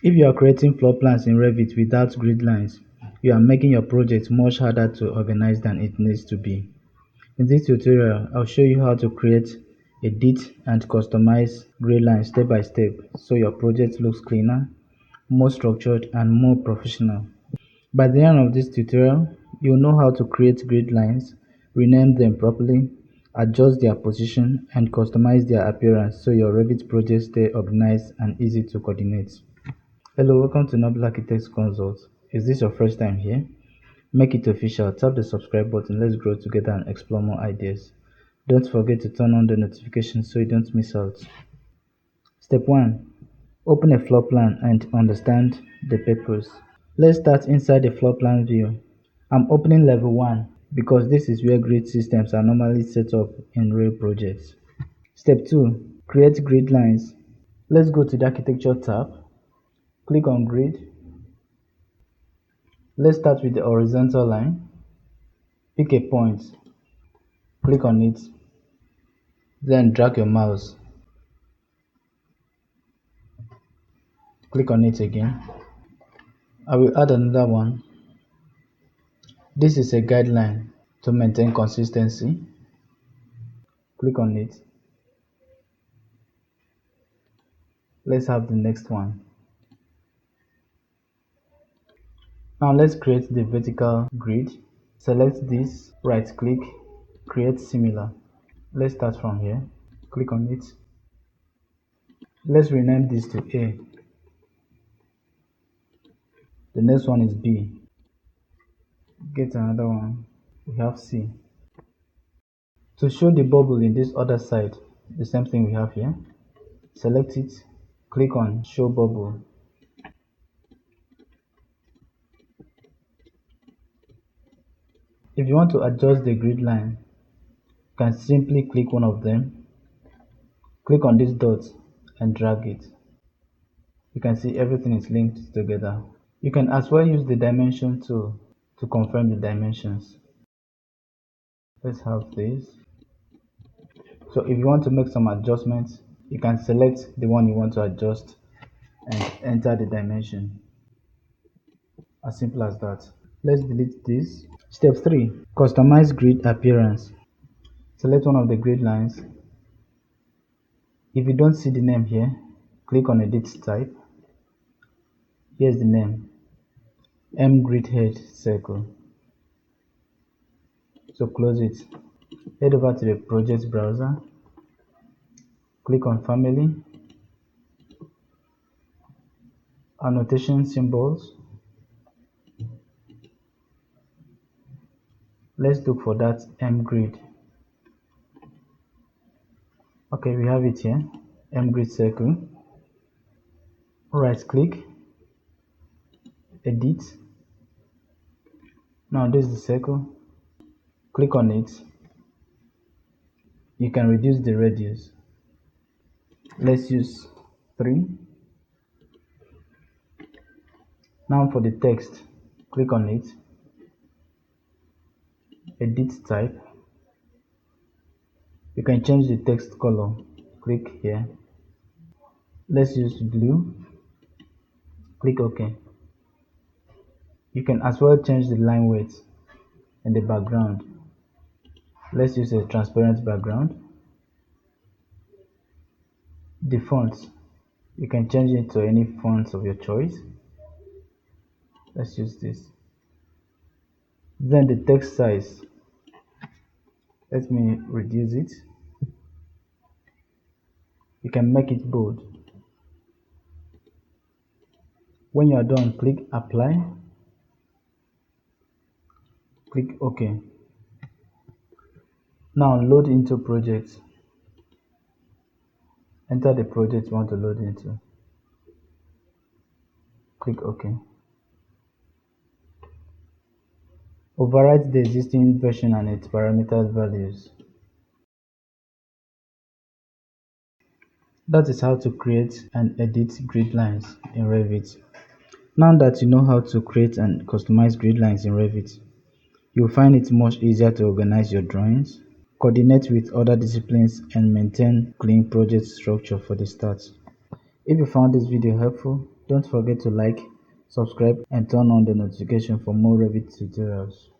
If you are creating floor plans in Revit without grid lines, you are making your project much harder to organize than it needs to be. In this tutorial, I'll show you how to create, edit, and customize grid lines step by step so your project looks cleaner, more structured, and more professional. By the end of this tutorial, you'll know how to create grid lines, rename them properly, adjust their position, and customize their appearance so your Revit projects stay organized and easy to coordinate. Hello, welcome to Noble Architects Consult. Is this your first time here? Make it official. Tap the subscribe button. Let's grow together and explore more ideas. Don't forget to turn on the notifications so you don't miss out. Step 1. Open a floor plan and understand the purpose. Let's start inside the floor plan view. I'm opening level 1 because this is where grid systems are normally set up in real projects. Step 2. Create grid lines. Let's go to the Architecture tab. Click on Grid. Let's start with the horizontal line. Pick a point. Click on it. Then drag your mouse. Click on it again. I will add another one. This is a guideline to maintain consistency. Click on it. Let's have the next one. Now let's create the vertical grid. Select this, right click, create similar. Let's start from here. Click on it. Let's rename this to A. The next one is B. Get another one. We have C. To show the bubble in this other side, the same thing we have here. Select it, click on Show Bubble. If you want to adjust the grid line, you can simply click one of them, click on this dot and drag it. You can see everything is linked together. You can as well use the dimension tool to confirm the dimensions. Let's have this. So if you want to make some adjustments, you can select the one you want to adjust and enter the dimension. As simple as that. Let's delete this. Step 3. Customize grid appearance. Select one of the grid lines. If you don't see the name here, click on Edit Type. Here's the name. Grid Head Circle. So close it. Head over to the project browser. Click on Family. Annotation symbols. Let's look for that grid. Okay, we have it here. Grid circle. Right click. Edit. Now this is the circle. Click on it. You can reduce the radius. Let's use 3. Now for the text, click on it. Edit type. You can change the text color. Click here. Let's use blue. Click OK. You can as well change the line weight and the background. Let's use a transparent background. The font, you can change it to any font of your choice. Let's use this. Then the text size, let me reduce it. You can make it bold. When you are done, click Apply. Click OK. Now load into project. Enter the project you want to load into. Click OK. Overwrite the existing version and its parameter values. That is how to create and edit grid lines in Revit. Now that you know how to create and customize grid lines in Revit, you'll find it much easier to organize your drawings, coordinate with other disciplines, and maintain clean project structure for the start. If you found this video helpful, Don't forget to like, subscribe, and turn on the notification for more Revit tutorials.